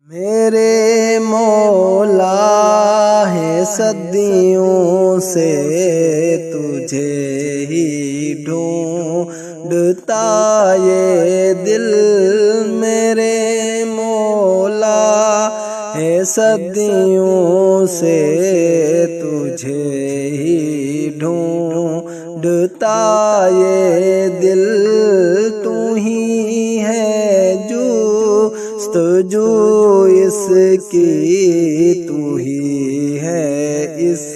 میرے مولا ہے صدیوں سے تجھے ہی ڈھونڈتا یہ دل، میرے مولا ہے صدیوں سے تجھے ہی ڈھونڈتا یہ دل، تو ہی ہے جستجو اس کی، تو ہی ہے اس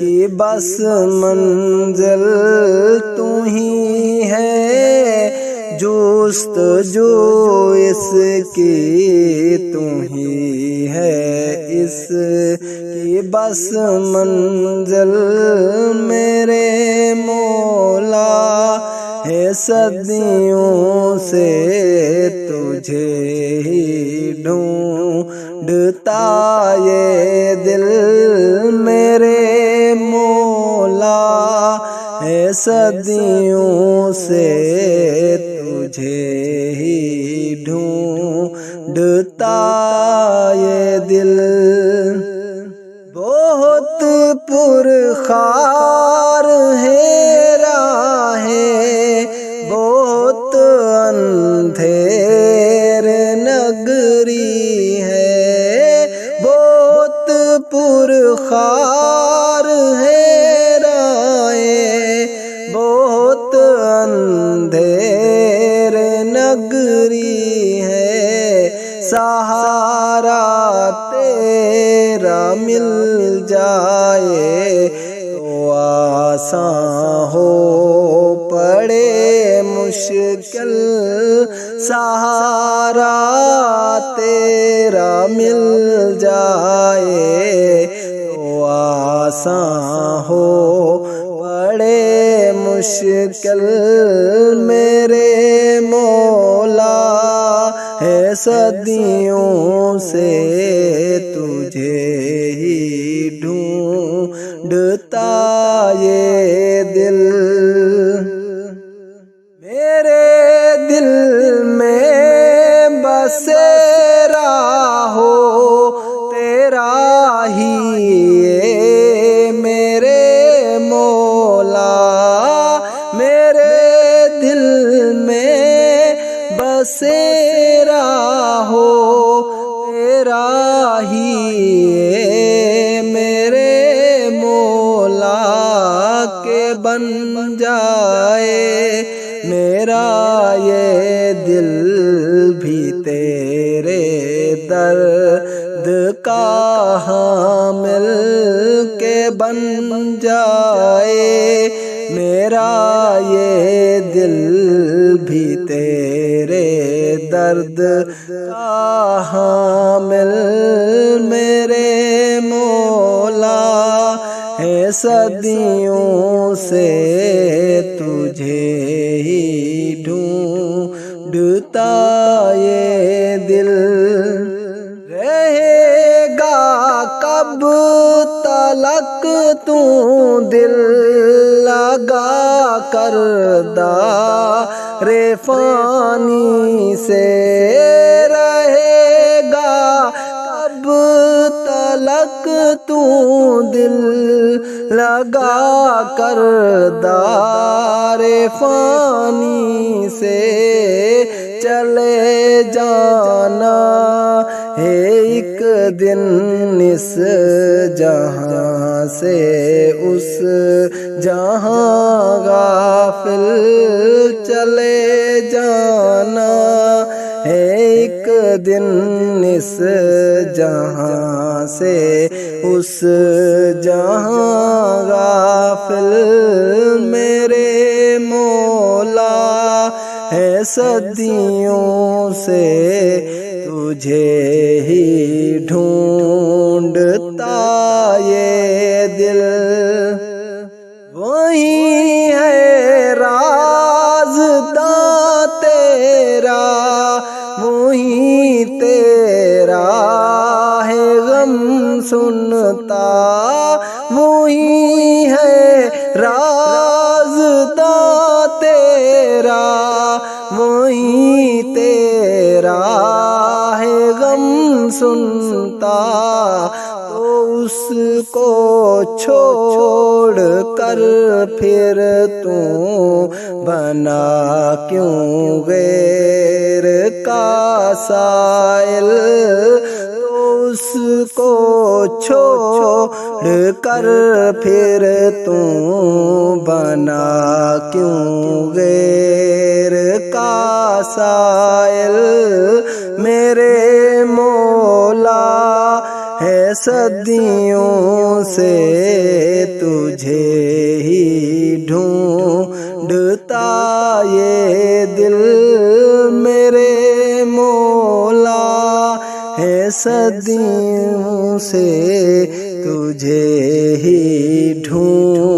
کی بس منزل، تو ہی ہے جستجو اس کی، تو ہی ہے اس کی بس منزل، میرے مولا ہے صدیوں سے تجھے ہی ڈھونڈتا یہ دل، میرے مولا ہے صدیوں سے تجھے ہی ڈھونڈتا یہ دل، بہت پرخار ہے راہیں، بہت اندھیر نگری ہے، بہت پرخار ہے راہیں، بہت اندھیر نگری ہے، سہارا تیرا مل جائے تو آسان ہو پڑے مشکل، سہارا تیرا مل جائے تو آسان ہو پڑے مشکل، میرے مولا ہے صدیوں سے تجھے ہی ڈھونڈتا یہ دل، میرے دل میں بسیرا ہو تیرا ہی میرے مولا، میرے دل میں بسیرا ہو تیرا ہی میرے مولا، کے بن جائے میرا یہ دل بھی تیرے درد کا حامل، کے بن جائے میرا یہ دل بھی تیرے درد کا حامل، میرے مولا ہے صدیوں سے تجھے ہی ڈھونڈتا یہ دل، رہے گا کب تلک تو دل لگا کر دار فانی سے، رہے گا کب تلک تو دل لگا کر دار فانی سے، چلے جانا ہے ایک دن اس جہاں سے، اس جہاں غافل چلے جانا ہے ایک دن اس جہاں سے، اس جہاں غافل، میرے مولا ہے صدیوں سے تجھے ہی ڈھونڈتا یہ دل، وہی ہے رازداں تیرا، وہی تیرا ہے غم سنتا، وہی ہے رازداں تیرا، وہی تیرا ہے غم سنتا تو اس کو چھوڑ کر پھر تو بنا کیوں غیر کا سائل، تو اس کو چھوڑ کر پھر تو بنا کیوں غیر کا سائل۔ میرے مولا ہے صدیوں سے تجھے ہی ڈھونڈتا یہ دل، میرے مولا ہے صدیوں سے تجھے ہی ڈھونڈتا